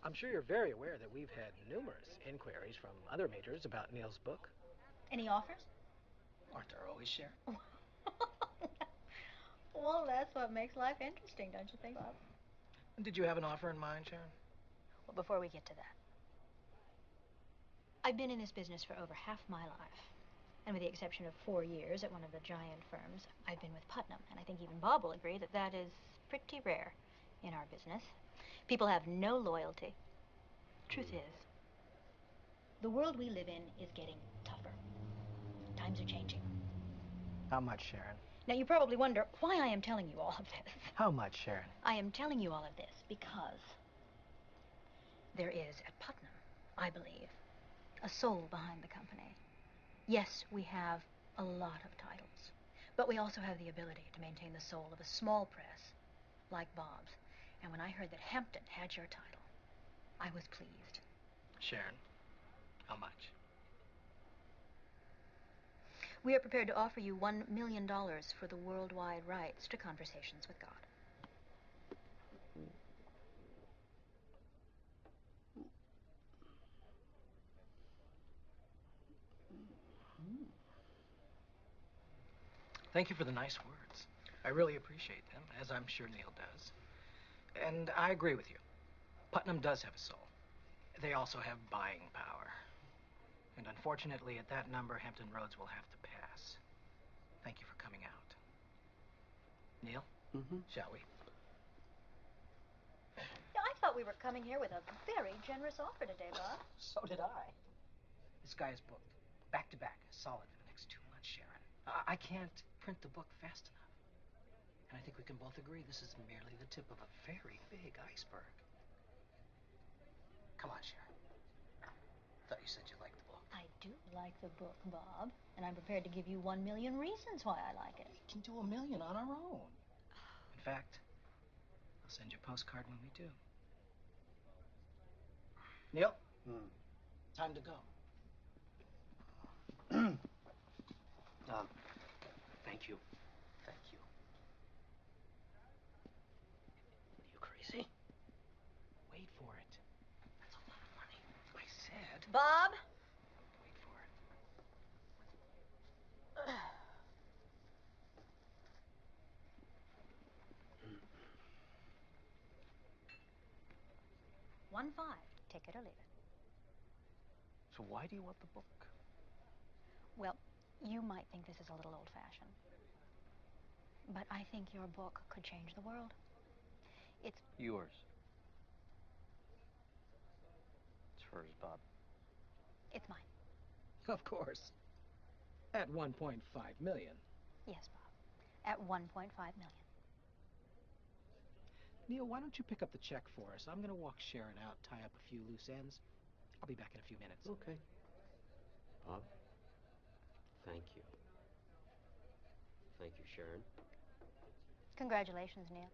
I'm sure you're very aware that we've had numerous inquiries from other majors about Neil's book. Any offers? Aren't there always, Sharon? Well, that's what makes life interesting, don't you think, Bob? Did you have an offer in mind, Sharon? Well, before we get to that, I've been in this business for over half my life. And with the exception of 4 years at one of the giant firms, I've been with Putnam. And I think even Bob will agree that that is pretty rare in our business. People have no loyalty. Truth is, the world we live in is getting tougher. Times are changing. How much, Sharon? Now, you probably wonder why I am telling you all of this. How much, Sharon? I am telling you all of this because there is at Putnam, I believe, a soul behind the company. Yes, we have a lot of titles, but we also have the ability to maintain the soul of a small press like Bob's. And when I heard that Hampton had your title, I was pleased. Sharon, how much? We are prepared to offer you $1 million for the worldwide rights to Conversations with God. Thank you for the nice words. I really appreciate them, as I'm sure Neil does. And I agree with you. Putnam does have a soul. They also have buying power. And unfortunately, at that number, Hampton Roads will have to pass. Thank you for coming out. Neil, shall we? Yeah, I thought we were coming here with a very generous offer today, Bob. So did I. This guy is booked, back to back, solid for the next 2 months, Sharon. I can't print the book fast enough. And I think we can both agree this is merely the tip of a very big iceberg. Come on, Sharon. Thought you said you liked the book. I do like the book, Bob, and I'm prepared to give you 1 million reasons why I like it. We can do 1 million on our own. In fact, I'll send you a postcard when we do. Neil? Time to go. Thank you. Thank you. Are you crazy? Wait for it. That's a lot of money. I said... Bob? Wait for it. $1.5. Take it or leave it. So why do you want the book? Well, you might think this is a little old-fashioned, but I think your book could change the world. It's yours. It's hers, Bob. It's mine. Of course. At 1.5 million. Yes, Bob. At 1.5 million. Neil, why don't you pick up the check for us? I'm going to walk Sharon out, tie up a few loose ends. I'll be back in a few minutes. Okay. Bob, thank you. Thank you, Sharon. Congratulations, Neil.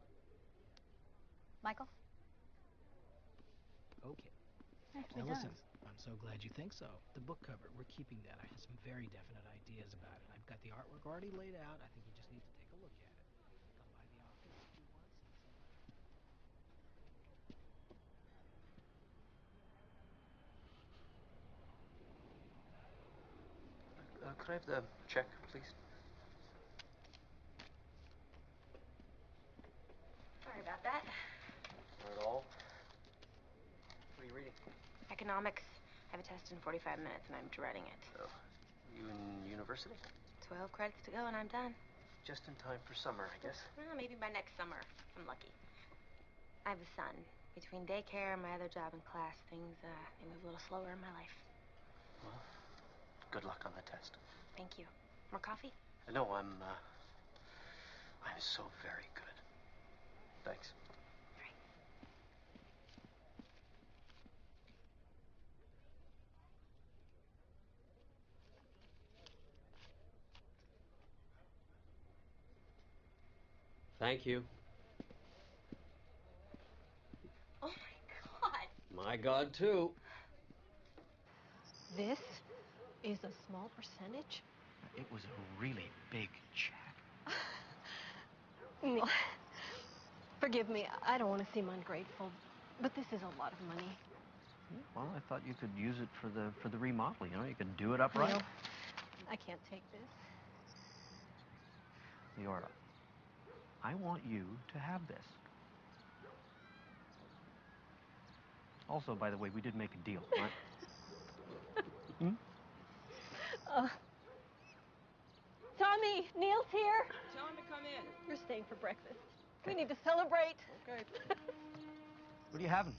Michael? Okay. Nicely Now done. listen, I'm so glad you think so. The book cover, we're keeping that. I have some very definite ideas about it. I've got the artwork already laid out. I think you just need to take a look at it. Come by the office if you want. Could I have the check, please? Sorry about that. Not at all. What are you reading? Economics. I have a test in 45 minutes and I'm dreading it. Oh, you in university? 12 credits to go and I'm done. Just in time for summer, I guess. Well, maybe by next summer. If I'm lucky. I have a son. Between daycare and my other job and class, things they move a little slower in my life. Well, good luck on the test. Thank you. More coffee? No, I'm so very good. Thanks. Right. Thank you. Oh my God. My God, too. This is a small percentage? It was a really big check. Neil, forgive me. I don't want to seem ungrateful, But this is a lot of money. Well, I thought you could use it for the remodel. You know, you could do it upright. Neil, I can't take this. Leora, I want you to have this. Also, by the way, we did make a deal, right? Tommy, Neil's here. Tell him to come in. You're staying for breakfast. We need to celebrate. Okay. What are you having?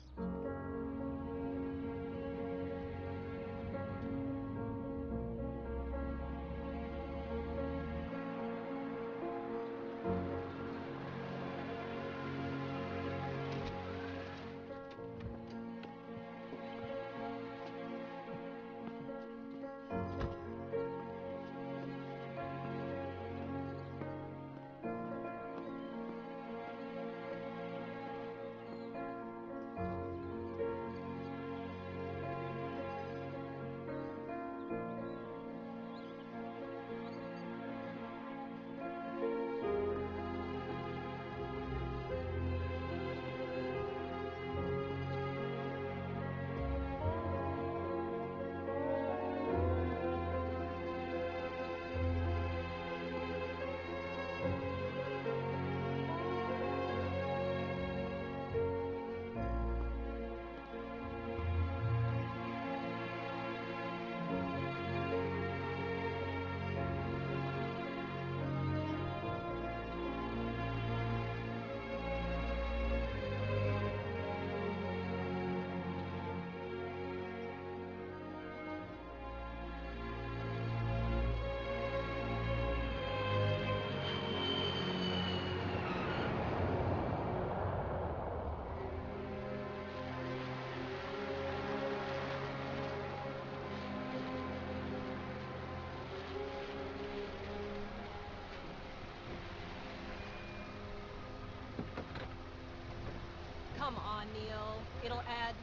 Come on, Neil. It'll add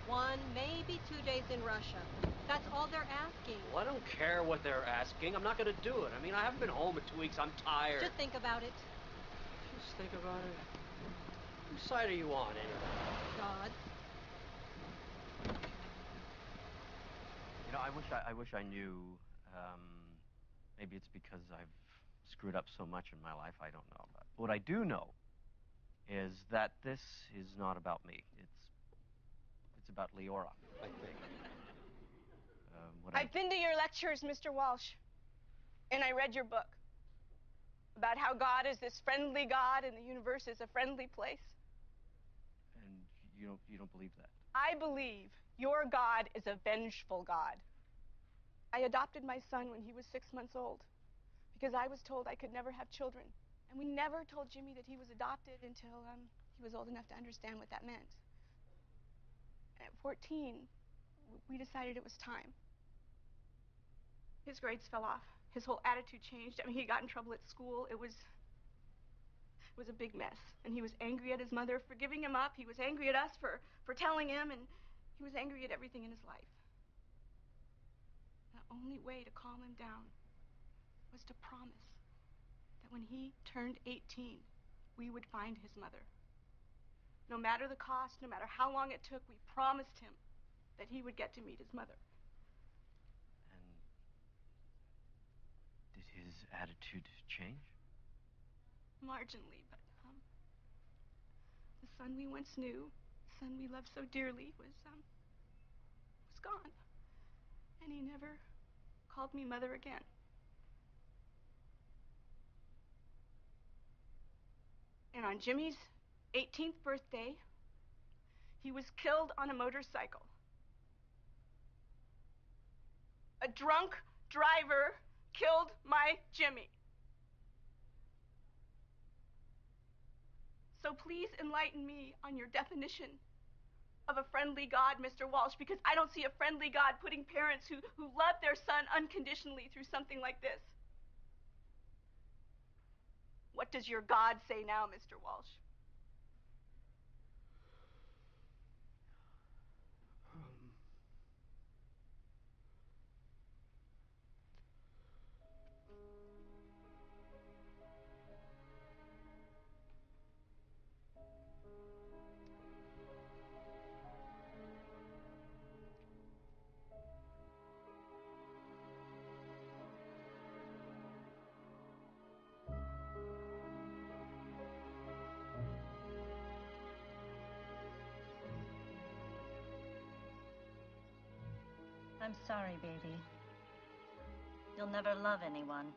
1, maybe 2 days in Russia. That's all they're asking. Well, I don't care what they're asking. I'm not going to do it. I mean, I haven't been home in 2 weeks. I'm tired. Just think about it. Just think about it. Whose side are you on, anyway? God's. You know, I wish I knew. Maybe it's because I've screwed up so much in my life. I don't know. But what I do know is that this is not about me. It's about Leora, I think. I've been to your lectures, Mr. Walsh, and I read your book about how God is this friendly God and the universe is a friendly place. And you don't believe that? I believe your God is a vengeful God. I adopted my son when he was 6 months old because I was told I could never have children. And we never told Jimmy that he was adopted until he was old enough to understand what that meant. At 14, we decided it was time. His grades fell off. His whole attitude changed. I mean, he got in trouble at school. It was a big mess. And he was angry at his mother for giving him up. He was angry at us for telling him, and he was angry at everything in his life. The only way to calm him down was to promise that when he turned 18, we would find his mother. No matter the cost, no matter how long it took, we promised him that he would get to meet his mother. And did his attitude change? Marginally, but the son we once knew, the son we loved so dearly, was gone. And he never called me mother again. And on Jimmy's 18th birthday, he was killed on a motorcycle. A drunk driver killed my Jimmy. So please enlighten me on your definition of a friendly God, Mr. Walsh, because I don't see a friendly God putting parents who love their son unconditionally through something like this. What does your God say now, Mr. Walsh? I'm sorry, baby. You'll never love anyone.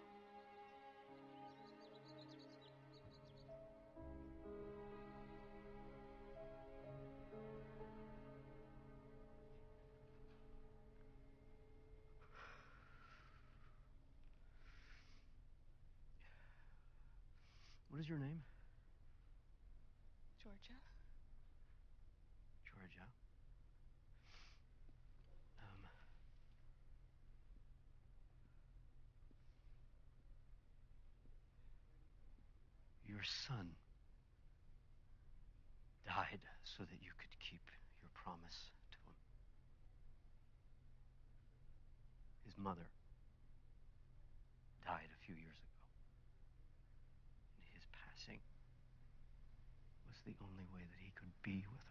What is your name? Georgia. Georgia. Your son died so that you could keep your promise to him. His mother died a few years ago. And his passing was the only way that he could be with